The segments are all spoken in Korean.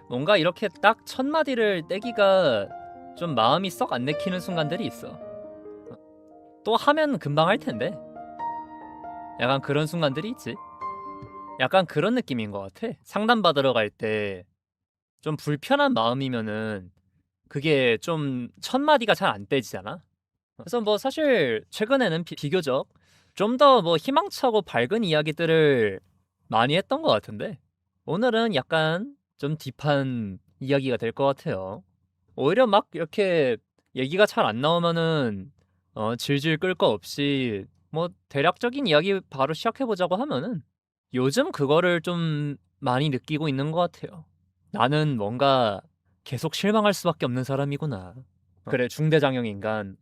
뭔가 이렇게 딱 첫 마디를 떼기가 좀 마음이 썩 안 내키는 순간들이 있어. 또 하면 금방 할 텐데. 약간 그런 순간들이 있지. 약간 그런 느낌인 것 같아. 상담 받으러 갈 때 좀 불편한 마음이면은 그게 좀 첫 마디가 잘 안 떼지잖아. 그래서 뭐 사실 최근에는 비교적 좀 더 뭐 희망차고 밝은 이야기들을 많이 했던 것 같은데 오늘은 약간 좀 딥한 이야기가 될 것 같아요. 오히려 막 이렇게 얘기가 잘 안 나오면은 질질 끌 거 없이 뭐 대략적인 이야기 바로 시작해 보자고 하면은 요즘 그거를 좀 많이 느끼고 있는 것 같아요. 나는 뭔가 계속 실망할 수밖에 없는 사람이구나. 그래, 중대장형 인간.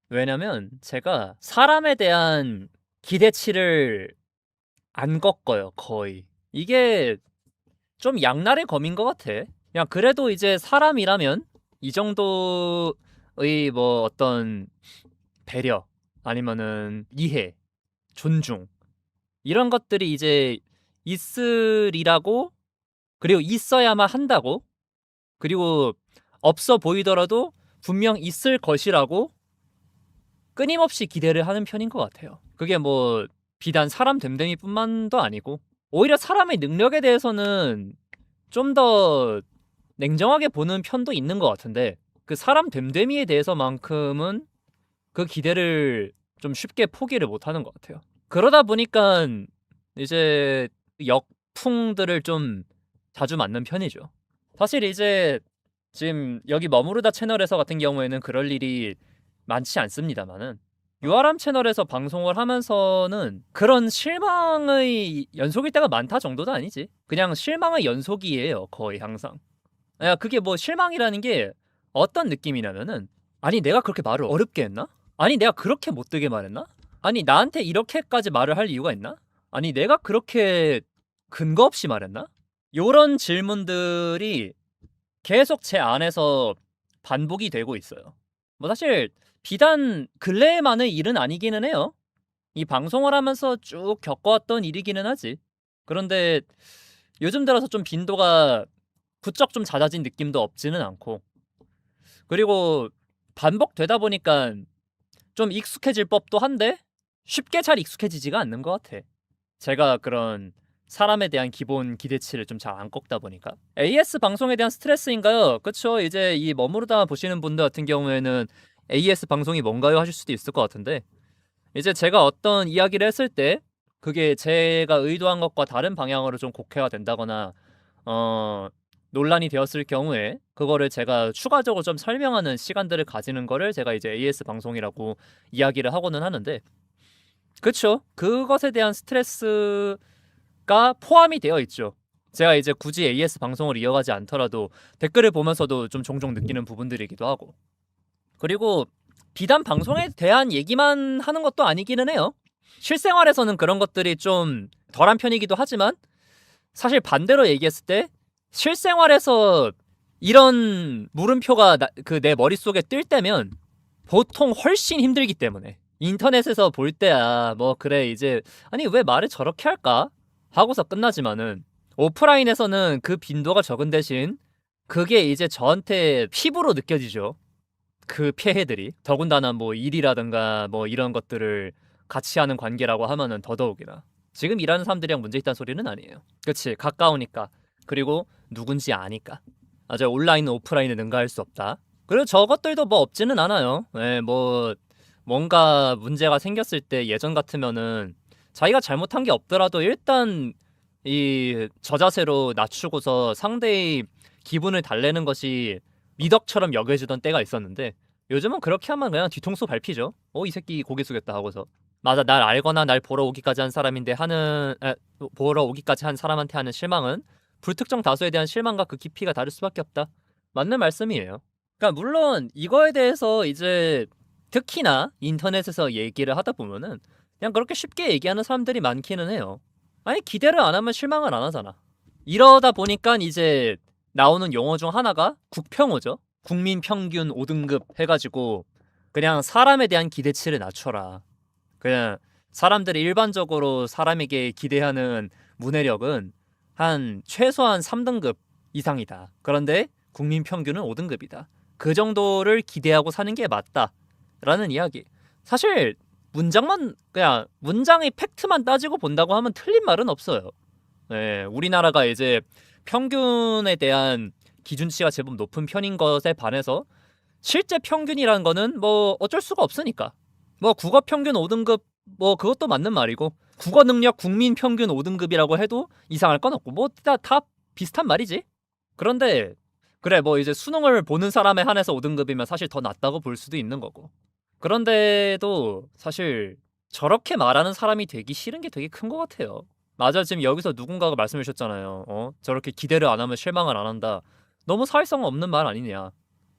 왜냐면 제가 사람에 대한 기대치를 안 꺾어요, 거의. 이게 좀 양날의 검인 것 같아. 그냥 그래도 이제 사람이라면 이 정도의 뭐 어떤 배려 아니면은 이해, 존중 이런 것들이 이제 있으리라고 그리고 있어야만 한다고 그리고 없어 보이더라도 분명 있을 것이라고 끊임없이 기대를 하는 편인 것 같아요. 그게 뭐 비단 사람 됨됨이뿐만도 아니고 오히려 사람의 능력에 대해서는 좀 더 냉정하게 보는 편도 있는 것 같은데 그 사람 됨됨이에 대해서만큼은 그 기대를 좀 쉽게 포기를 못하는 것 같아요. 그러다 보니까 이제 역풍들을 좀 자주 맞는 편이죠. 사실 이제 지금 여기 머무르다 채널에서 같은 경우에는 그럴 일이 많지 않습니다만은 유아람 채널에서 방송을 하면서는 그런 실망의 연속일 때가 많다 정도도 아니지. 그냥 실망의 연속이에요, 거의 항상. 야, 그게 뭐 실망이라는 게 어떤 느낌이냐면은 아니 내가 그렇게 말을 어렵게 했나? 아니 내가 그렇게 못되게 말했나? 아니 나한테 이렇게까지 말을 할 이유가 있나? 아니 내가 그렇게 근거 없이 말했나? 요런 질문들이 계속 제 안에서 반복이 되고 있어요. 뭐 사실 비단 근래에만의 일은 아니기는 해요. 이 방송을 하면서 쭉 겪어왔던 일이기는 하지. 그런데 요즘 들어서 좀 빈도가 부쩍 좀 잦아진 느낌도 없지는 않고 그리고 반복되다 보니까 좀 익숙해질 법도 한데 쉽게 잘 익숙해지지가 않는 것 같아. 제가 그런 사람에 대한 기본 기대치를 좀 잘 안 꺾다 보니까 AS 방송에 대한 스트레스인가요? 그쵸. 이제 이 머무르다 보시는 분들 같은 경우에는 AS 방송이 뭔가요? 하실 수도 있을 것 같은데 이제 제가 어떤 이야기를 했을 때 그게 제가 의도한 것과 다른 방향으로 좀 곡해가 된다거나 어 논란이 되었을 경우에 그거를 제가 추가적으로 좀 설명하는 시간들을 가지는 거를 제가 이제 AS 방송이라고 이야기를 하고는 하는데 그쵸. 그것에 대한 스트레스가 포함이 되어 있죠. 제가 이제 굳이 AS 방송을 이어가지 않더라도 댓글을 보면서도 좀 종종 느끼는 부분들이기도 하고 그리고 비단 방송에 대한 얘기만 하는 것도 아니기는 해요. 실생활에서는 그런 것들이 좀 덜한 편이기도 하지만 사실 반대로 얘기했을 때 실생활에서 이런 물음표가 그 내 머릿속에 뜰 때면 보통 훨씬 힘들기 때문에 인터넷에서 볼 때야 뭐 그래 이제 아니 왜 말을 저렇게 할까 하고서 끝나지만은 오프라인에서는 그 빈도가 적은 대신 그게 이제 저한테 피부로 느껴지죠. 그 폐해들이 더군다나 뭐 일이라든가 뭐 이런 것들을 같이 하는 관계라고 하면은 더더욱이나 지금 일하는 사람들이랑 문제 있다는 소리는 아니에요. 그치 가까우니까 그리고 누군지 아니까 아저 온라인은 오프라인을 능가할 수 없다. 그리고 저것들도 뭐 없지는 않아요. 예, 뭐 뭔가 문제가 생겼을 때 예전 같으면은 자기가 잘못한 게 없더라도 일단 이 저자세로 낮추고서 상대의 기분을 달래는 것이 미덕처럼 여겨지던 때가 있었는데 요즘은 그렇게 하면 그냥 뒤통수 밟히죠. 이 새끼 고개 숙였다 하고서 맞아 날 알거나 날 보러 오기까지 한 사람인데 보러 오기까지 한 사람한테 하는 실망은 불특정 다수에 대한 실망과 그 깊이가 다를 수밖에 없다. 맞는 말씀이에요. 그러니까 물론 이거에 대해서 이제 특히나 인터넷에서 얘기를 하다 보면은 그냥 그렇게 쉽게 얘기하는 사람들이 많기는 해요. 아니 기대를 안 하면 실망을 안 하잖아. 이러다 보니까 이제 나오는 용어 중 하나가 국평어죠. 국민 평균 5등급 해가지고 그냥 사람에 대한 기대치를 낮춰라. 그냥 사람들이 일반적으로 사람에게 기대하는 문해력은 한 최소한 3등급 이상이다. 그런데 국민 평균은 5등급이다. 그 정도를 기대하고 사는 게 맞다라는 이야기. 사실 문장만 그냥 문장의 팩트만 따지고 본다고 하면 틀린 말은 없어요. 네, 우리나라가 이제 평균에 대한 기준치가 제법 높은 편인 것에 반해서 실제 평균이라는 거는 뭐 어쩔 수가 없으니까. 뭐 국어 평균 5등급 뭐 그것도 맞는 말이고 국어 능력 국민 평균 5등급이라고 해도 이상할 건 없고 뭐 다 비슷한 말이지. 그런데 그래 뭐 이제 수능을 보는 사람에 한해서 5등급이면 사실 더 낫다고 볼 수도 있는 거고. 그런데도 사실 저렇게 말하는 사람이 되기 싫은 게 되게 큰 것 같아요. 맞아, 지금 여기서 누군가가 말씀해 주셨잖아요. 저렇게 기대를 안 하면 실망을 안 한다. 너무 사회성 없는 말 아니냐.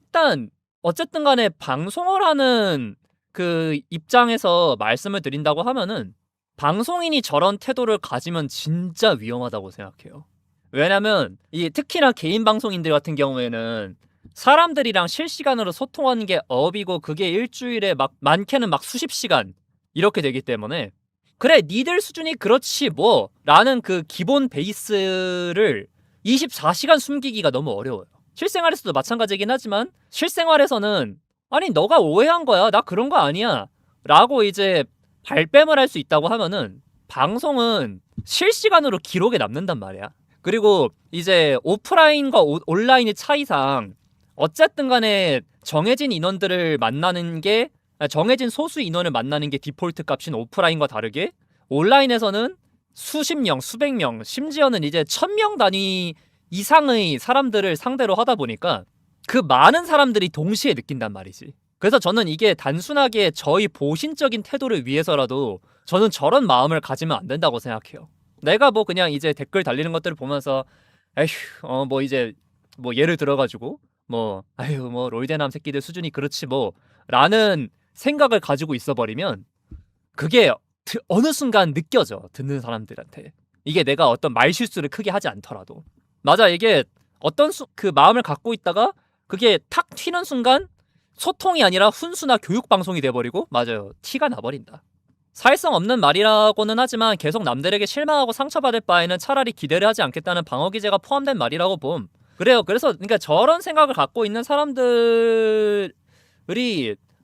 일단 어쨌든 간에 방송을 하는 그 입장에서 말씀을 드린다고 하면은 방송인이 저런 태도를 가지면 진짜 위험하다고 생각해요. 왜냐면 이 특히나 개인 방송인들 같은 경우에는 사람들이랑 실시간으로 소통하는 게 업이고 그게 일주일에 막 많게는 막 수십 시간 이렇게 되기 때문에 그래 니들 수준이 그렇지 뭐 라는 그 기본 베이스를 24시간 숨기기가 너무 어려워요. 실생활에서도 마찬가지긴 하지만 실생활에서는 아니 너가 오해한 거야 나 그런 거 아니야 라고 이제 발뺌을 할 수 있다고 하면은 방송은 실시간으로 기록에 남는단 말이야. 그리고 이제 오프라인과 온라인의 차이상 어쨌든 간에 정해진 인원들을 만나는 게 정해진 소수 인원을 만나는 게 디폴트 값인 오프라인과 다르게 온라인에서는 수십 명, 수백 명, 심지어는 이제 1000명 단위 이상의 사람들을 상대로 하다 보니까 그 많은 사람들이 동시에 느낀단 말이지. 그래서 저는 이게 단순하게 저희 보신적인 태도를 위해서라도 저는 저런 마음을 가지면 안 된다고 생각해요. 내가 뭐 그냥 이제 댓글 달리는 것들을 보면서 에휴 뭐 이제 뭐 예를 들어가지고 뭐 아유 뭐 롤대남 새끼들 수준이 그렇지 뭐 라는 생각을 가지고 있어버리면 그게 어느 순간 느껴져 듣는 사람들한테. 이게 내가 어떤 말실수를 크게 하지 않더라도. 맞아, 이게 어떤 그 마음을 갖고 있다가 그게 탁 튀는 순간 소통이 아니라 훈수나 교육 방송이 돼버리고 맞아요 티가 나버린다. 사회성 없는 말이라고는 하지만 계속 남들에게 실망하고 상처받을 바에는 차라리 기대를 하지 않겠다는 방어 기제가 포함된 말이라고 봄. 그래요. 그래서 그러니까 저런 생각을 갖고 있는 사람들이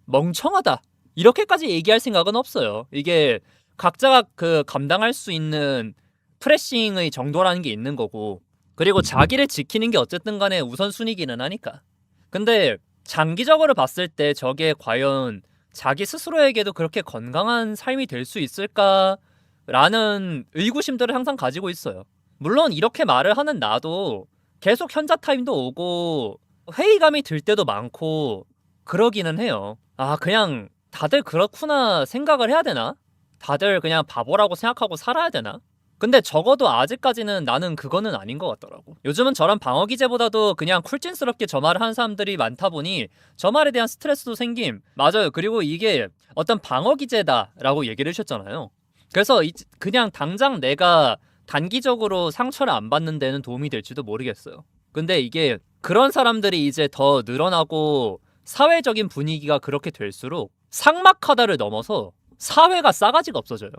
멍청하다 이렇게까지 얘기할 생각은 없어요. 이게 각자가 그 감당할 수 있는 프레싱의 정도라는 게 있는 거고 그리고 자기를 지키는 게 어쨌든 간에 우선순위기는 하니까. 근데 장기적으로 봤을 때 저게 과연 자기 스스로에게도 그렇게 건강한 삶이 될 수 있을까라는 의구심들을 항상 가지고 있어요. 물론 이렇게 말을 하는 나도 계속 현자 타임도 오고 회의감이 들 때도 많고 그러기는 해요. 아 그냥 다들 그렇구나 생각을 해야 되나? 다들 그냥 바보라고 생각하고 살아야 되나? 근데 적어도 아직까지는 나는 그거는 아닌 것 같더라고. 요즘은 저런 방어 기제보다도 그냥 쿨진스럽게 저 말을 하는 사람들이 많다 보니 저 말에 대한 스트레스도 생김. 맞아요. 그리고 이게 어떤 방어 기제다라고 얘기를 해주셨잖아요. 그래서 그냥 당장 내가 단기적으로 상처를 안 받는 데는 도움이 될지도 모르겠어요. 근데 이게 그런 사람들이 이제 더 늘어나고 사회적인 분위기가 그렇게 될수록 삭막하다를 넘어서 사회가 싸가지가 없어져요.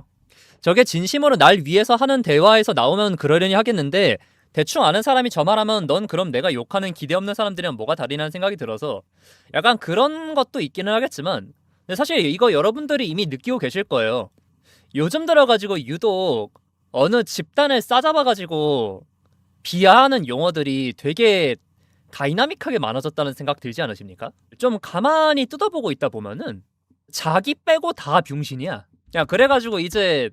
저게 진심으로 날 위해서 하는 대화에서 나오면 그러려니 하겠는데 대충 아는 사람이 저 말하면 넌 그럼 내가 욕하는 기대 없는 사람들이랑 뭐가 다르냐는 생각이 들어서 약간 그런 것도 있기는 하겠지만 근데 사실 이거 여러분들이 이미 느끼고 계실 거예요. 요즘 들어가지고 유독 어느 집단을 싸잡아가지고 비하하는 용어들이 되게 다이나믹하게 많아졌다는 생각 들지 않으십니까? 좀 가만히 뜯어보고 있다 보면은 자기 빼고 다 병신이야. 야 그래가지고 이제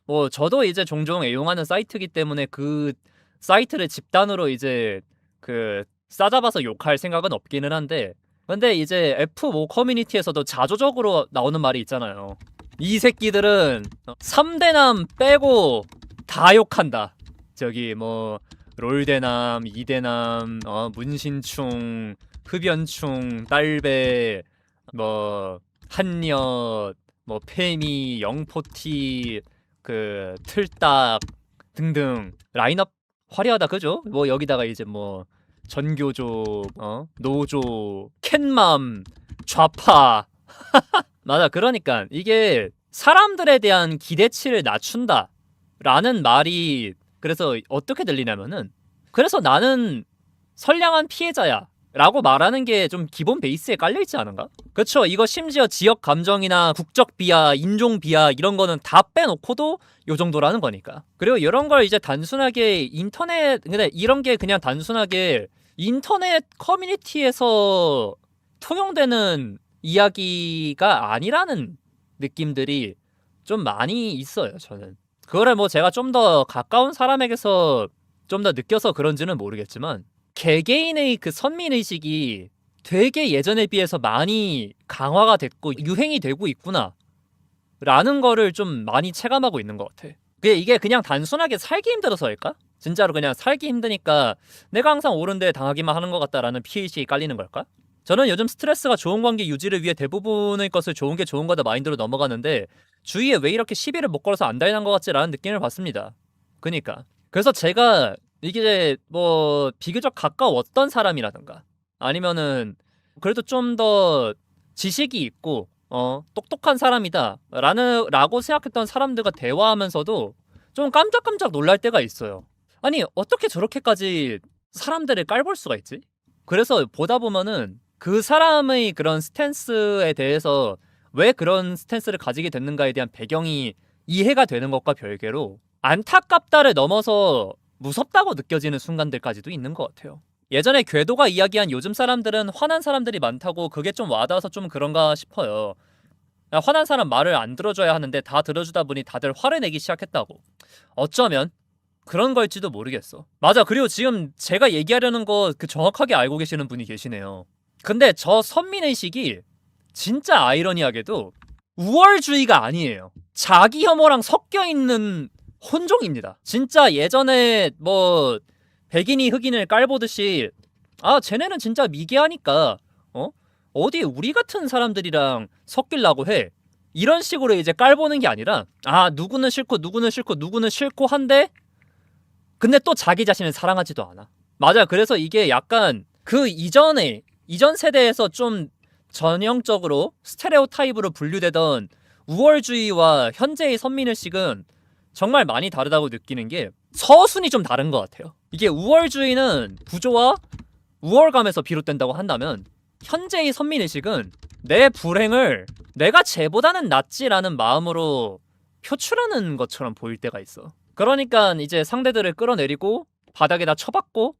뭐 저도 이제 종종 애용하는 사이트이기 때문에 그 사이트를 집단으로 이제 그 싸잡아서 욕할 생각은 없기는 한데 근데 이제 F5 커뮤니티에서도 자조적으로 나오는 말이 있잖아요. 이 새끼들은 3대남 빼고 다 욕한다. 저기 뭐 롤대남, 이대남, 문신충, 흡연충, 딸배, 뭐 한엿, 뭐 페미, 영포티, 그 틀딱 등등 라인업 화려하다 그죠? 뭐 여기다가 이제 뭐 전교조, 노조, 캣맘, 좌파 맞아. 그러니까 이게 사람들에 대한 기대치를 낮춘다 라는 말이 그래서 어떻게 들리냐면은 그래서 나는 선량한 피해자야 라고 말하는 게 좀 기본 베이스에 깔려있지 않은가? 그쵸. 이거 심지어 지역 감정이나 국적 비하, 인종 비하 이런 거는 다 빼놓고도 요 정도라는 거니까. 그리고 이런 걸 이제 단순하게 근데 이런 게 그냥 단순하게 인터넷 커뮤니티에서 통용되는 이야기가 아니라는 느낌들이 좀 많이 있어요, 저는. 그거를 뭐 제가 좀 더 가까운 사람에게서 좀 더 느껴서 그런지는 모르겠지만 개개인의 그 선민의식이 되게 예전에 비해서 많이 강화가 됐고 유행이 되고 있구나 라는 거를 좀 많이 체감하고 있는 것 같아. 이게 그냥 단순하게 살기 힘들어서일까? 진짜로 그냥 살기 힘드니까 내가 항상 옳은 데 당하기만 하는 것 같다라는 피해의식이 깔리는 걸까? 저는 요즘 스트레스가 좋은 관계 유지를 위해 대부분의 것을 좋은 게 좋은 거다 마인드로 넘어가는데 주위에 왜 이렇게 시비를 못 걸어서 안 다니는 것 같지라는 느낌을 받습니다. 그래서 제가 이게 뭐 비교적 가까웠던 사람이라든가 아니면은 그래도 좀 더 지식이 있고 똑똑한 사람이다 라고 생각했던 사람들과 대화하면서도 좀 깜짝깜짝 놀랄 때가 있어요. 아니 어떻게 저렇게까지 사람들을 깔볼 수가 있지? 그래서 보다 보면은 그 사람의 그런 스탠스에 대해서 왜 그런 스탠스를 가지게 됐는가에 대한 배경이 이해가 되는 것과 별개로 안타깝다를 넘어서 무섭다고 느껴지는 순간들까지도 있는 것 같아요. 예전에 궤도가 이야기한 요즘 사람들은 화난 사람들이 많다고 그게 좀 와닿아서 좀 그런가 싶어요. 화난 사람 말을 안 들어줘야 하는데 다 들어주다 보니 다들 화를 내기 시작했다고. 어쩌면 그런 걸지도 모르겠어. 맞아. 그리고 지금 제가 얘기하려는 거 그 정확하게 알고 계시는 분이 계시네요. 근데 저 선민의식이 진짜 아이러니하게도 우월주의가 아니에요. 자기 혐오랑 섞여있는 혼종입니다. 진짜 예전에 뭐 백인이 흑인을 깔보듯이 쟤네는 진짜 미개하니까 어디 우리 같은 사람들이랑 섞이려고 해 이런 식으로 이제 깔보는 게 아니라 누구는 싫고 누구는 싫고 누구는 싫고 한데 근데 또 자기 자신을 사랑하지도 않아. 맞아. 그래서 이게 약간 그 이전 세대에서 좀 전형적으로 스테레오타입으로 분류되던 우월주의와 현재의 선민의식은 정말 많이 다르다고 느끼는 게 서순이 좀 다른 것 같아요. 이게 우월주의는 구조와 우월감에서 비롯된다고 한다면 현재의 선민의식은 내 불행을 내가 쟤보다는 낫지라는 마음으로 표출하는 것처럼 보일 때가 있어. 그러니까 이제 상대들을 끌어내리고 바닥에다 쳐박고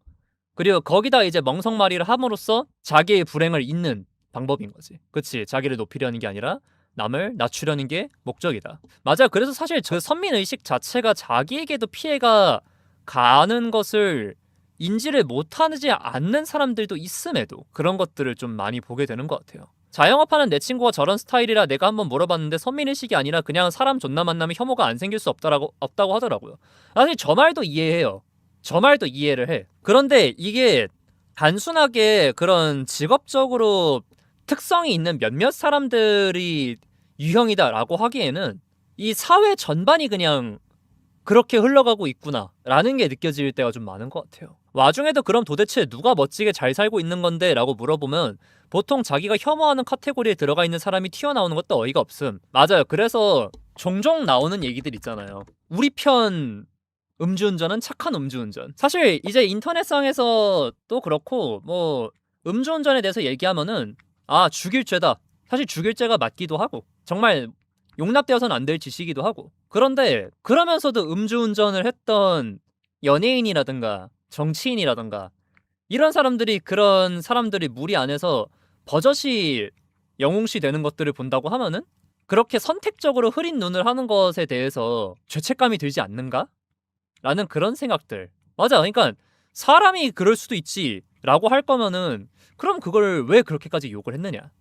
그리고 거기다 이제 멍석말이를 함으로써 자기의 불행을 잇는 방법인 거지. 그치? 자기를 높이려는 게 아니라 남을 낮추려는 게 목적이다. 맞아. 그래서 사실 저 선민의식 자체가 자기에게도 피해가 가는 것을 인지를 못하지 않는 사람들도 있음에도 그런 것들을 좀 많이 보게 되는 것 같아요. 자영업하는 내 친구가 저런 스타일이라 내가 한번 물어봤는데 선민의식이 아니라 그냥 사람 존나 만나면 혐오가 안 생길 수 없다고 하더라고요. 사실 저 말도 이해해요. 저 말도 이해를 해. 그런데 이게 단순하게 그런 직업적으로 특성이 있는 몇몇 사람들이 유형이다라고 하기에는 이 사회 전반이 그냥 그렇게 흘러가고 있구나 라는 게 느껴질 때가 좀 많은 것 같아요. 와중에도 그럼 도대체 누가 멋지게 잘 살고 있는 건데? 라고 물어보면 보통 자기가 혐오하는 카테고리에 들어가 있는 사람이 튀어나오는 것도 어이가 없음. 맞아요. 그래서 종종 나오는 얘기들 있잖아요. 우리 편 음주운전은 착한 음주운전. 사실 이제 인터넷상에서 또 그렇고 뭐 음주운전에 대해서 얘기하면은 죽일 죄다. 사실 죽일 죄가 맞기도 하고 정말 용납되어서는 안 될 짓이기도 하고. 그런데 그러면서도 음주운전을 했던 연예인이라든가 정치인이라든가 이런 사람들이 그런 사람들이 무리 안에서 버젓이 영웅시 되는 것들을 본다고 하면은 그렇게 선택적으로 흐린 눈을 하는 것에 대해서 죄책감이 들지 않는가? 라는 그런 생각들. 맞아. 그러니까 사람이 그럴 수도 있지 라고 할 거면은 그럼 그걸 왜 그렇게까지 욕을 했느냐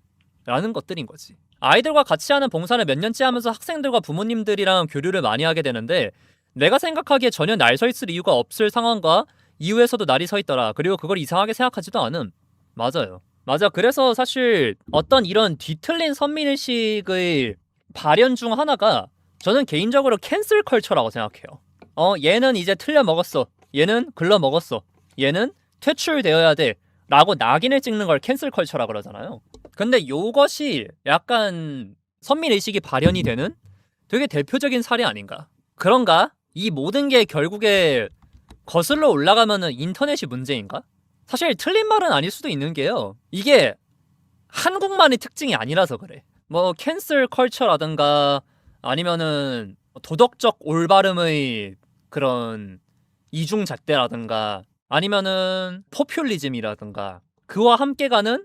라는 것들인 거지. 아이들과 같이 하는 봉사를 몇 년째 하면서 학생들과 부모님들이랑 교류를 많이 하게 되는데 내가 생각하기에 전혀 날 서 있을 이유가 없을 상황과 이후에서도 날이 서 있더라. 그리고 그걸 이상하게 생각하지도 않음. 맞아요. 맞아. 그래서 사실 어떤 이런 뒤틀린 선민의식의 발현 중 하나가 저는 개인적으로 캔슬 컬처라고 생각해요. 얘는 이제 틀려 먹었어. 얘는 글러 먹었어. 얘는 퇴출되어야 돼. 라고 낙인을 찍는 걸 캔슬 컬처라 그러잖아요. 근데 요것이 약간 선민의식이 발현이 되는 되게 대표적인 사례 아닌가? 그런가? 이 모든 게 결국에 거슬러 올라가면은 인터넷이 문제인가? 사실 틀린 말은 아닐 수도 있는 게요. 이게 한국만의 특징이 아니라서 그래. 뭐 캔슬 컬처라든가 아니면은 도덕적 올바름의 그런 이중잣대라든가 아니면은 포퓰리즘이라든가 그와 함께 가는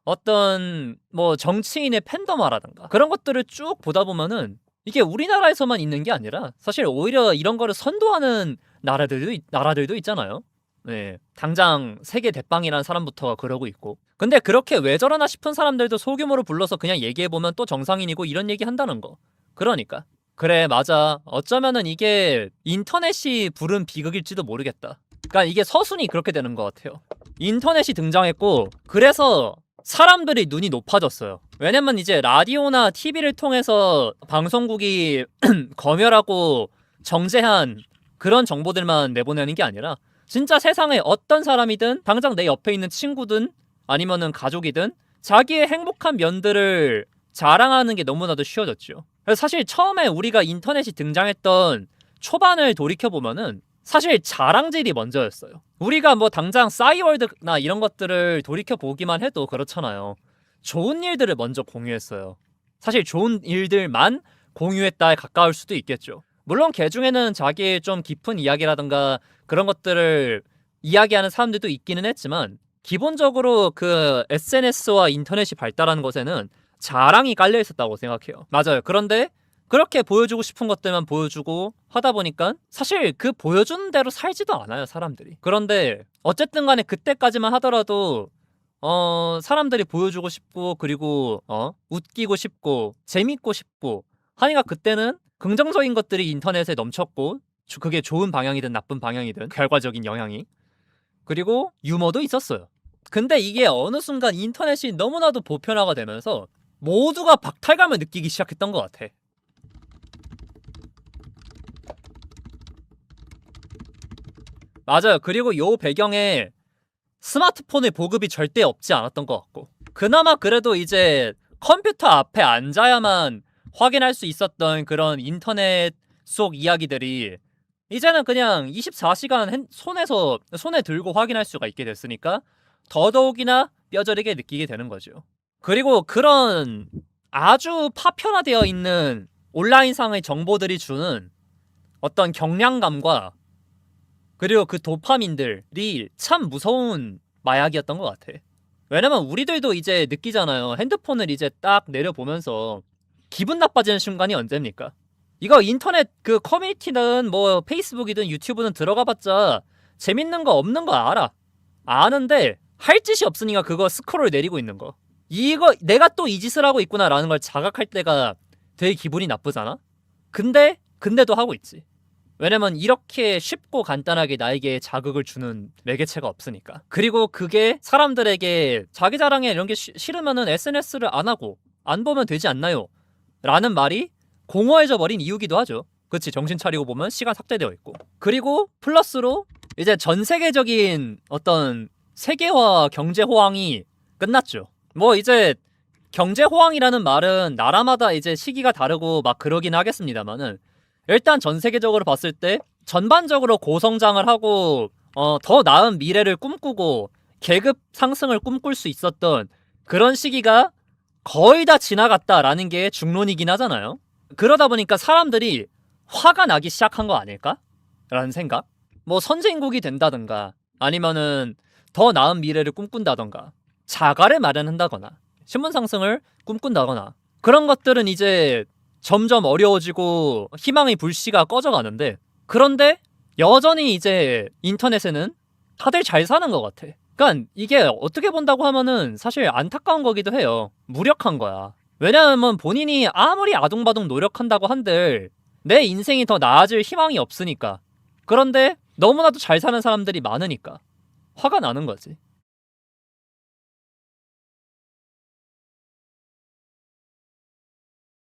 어떤 뭐 정치인의 팬덤화라든가 그런 것들을 쭉 보다 보면은 이게 우리나라에서만 있는 게 아니라 사실 오히려 이런 거를 선도하는 나라들도 있잖아요. 네, 당장 세계 대빵이라는 사람부터가 그러고 있고. 근데 그렇게 왜 저러나 싶은 사람들도 소규모로 불러서 그냥 얘기해보면 또 정상인이고 이런 얘기 한다는 거. 그러니까 그래 맞아. 어쩌면은 이게 인터넷이 부른 비극일지도 모르겠다. 그러니까 이게 서순이 그렇게 되는 것 같아요. 인터넷이 등장했고 그래서 사람들이 눈이 높아졌어요. 왜냐면 이제 라디오나 TV를 통해서 방송국이 검열하고 정제한 그런 정보들만 내보내는 게 아니라 진짜 세상에 어떤 사람이든 당장 내 옆에 있는 친구든 아니면은 가족이든 자기의 행복한 면들을 자랑하는 게 너무나도 쉬워졌죠. 그래서 사실 처음에 우리가 인터넷이 등장했던 초반을 돌이켜보면은 사실 자랑질이 먼저였어요. 우리가 뭐 당장 싸이월드나 이런 것들을 돌이켜보기만 해도 그렇잖아요. 좋은 일들을 먼저 공유했어요. 사실 좋은 일들만 공유했다에 가까울 수도 있겠죠. 물론 개 중에는 자기의 좀 깊은 이야기라든가 그런 것들을 이야기하는 사람들도 있기는 했지만 기본적으로 그 SNS와 인터넷이 발달한 것에는 자랑이 깔려 있었다고 생각해요. 맞아요. 그런데 그렇게 보여주고 싶은 것들만 보여주고 하다 보니까 사실 그 보여주는 대로 살지도 않아요, 사람들이. 그런데 어쨌든 간에 그때까지만 하더라도 사람들이 보여주고 싶고 그리고 웃기고 싶고 재밌고 싶고 하니까 그때는 긍정적인 것들이 인터넷에 넘쳤고 그게 좋은 방향이든 나쁜 방향이든 결과적인 영향이 그리고 유머도 있었어요. 근데 이게 어느 순간 인터넷이 너무나도 보편화가 되면서 모두가 박탈감을 느끼기 시작했던 것 같아. 맞아요. 그리고 요 배경에 스마트폰의 보급이 절대 없지 않았던 것 같고 그나마 그래도 이제 컴퓨터 앞에 앉아야만 확인할 수 있었던 그런 인터넷 속 이야기들이 이제는 그냥 24시간 손에 들고 확인할 수가 있게 됐으니까 더더욱이나 뼈저리게 느끼게 되는 거죠. 그리고 그런 아주 파편화되어 있는 온라인상의 정보들이 주는 어떤 경량감과 그리고 그 도파민들이 참 무서운 마약이었던 것 같아. 왜냐면 우리들도 이제 느끼잖아요. 핸드폰을 이제 딱 내려보면서 기분 나빠지는 순간이 언제입니까? 이거 인터넷 그 커뮤니티든 뭐 페이스북이든 유튜브는 들어가봤자 재밌는 거 없는 거 알아. 아는데 할 짓이 없으니까 그거 스크롤 내리고 있는 거. 이거 내가 또 이 짓을 하고 있구나라는 걸 자각할 때가 되게 기분이 나쁘잖아? 근데도 하고 있지. 왜냐면 이렇게 쉽고 간단하게 나에게 자극을 주는 매개체가 없으니까. 그리고 그게 사람들에게 자기 자랑에 이런 게 싫으면은 SNS를 안 하고 안 보면 되지 않나요? 라는 말이 공허해져 버린 이유기도 하죠. 그치, 정신 차리고 보면 시간 삭제되어 있고. 그리고 플러스로 이제 전 세계적인 어떤 세계화 경제 호황이 끝났죠. 뭐 이제 경제 호황이라는 말은 나라마다 이제 시기가 다르고 막 그러긴 하겠습니다만은 일단 전 세계적으로 봤을 때 전반적으로 고성장을 하고 더 나은 미래를 꿈꾸고 계급 상승을 꿈꿀 수 있었던 그런 시기가 거의 다 지나갔다라는 게 중론이긴 하잖아요. 그러다 보니까 사람들이 화가 나기 시작한 거 아닐까? 라는 생각? 뭐 선진국이 된다든가 아니면은 더 나은 미래를 꿈꾼다던가 자가를 마련한다거나 신분 상승을 꿈꾼다거나 그런 것들은 이제 점점 어려워지고 희망의 불씨가 꺼져가는데 그런데 여전히 이제 인터넷에는 다들 잘 사는 것 같아. 그러니까 이게 어떻게 본다고 하면은 사실 안타까운 거기도 해요. 무력한 거야. 왜냐하면 본인이 아무리 아둥바둥 노력한다고 한들 내 인생이 더 나아질 희망이 없으니까. 그런데 너무나도 잘 사는 사람들이 많으니까 화가 나는 거지.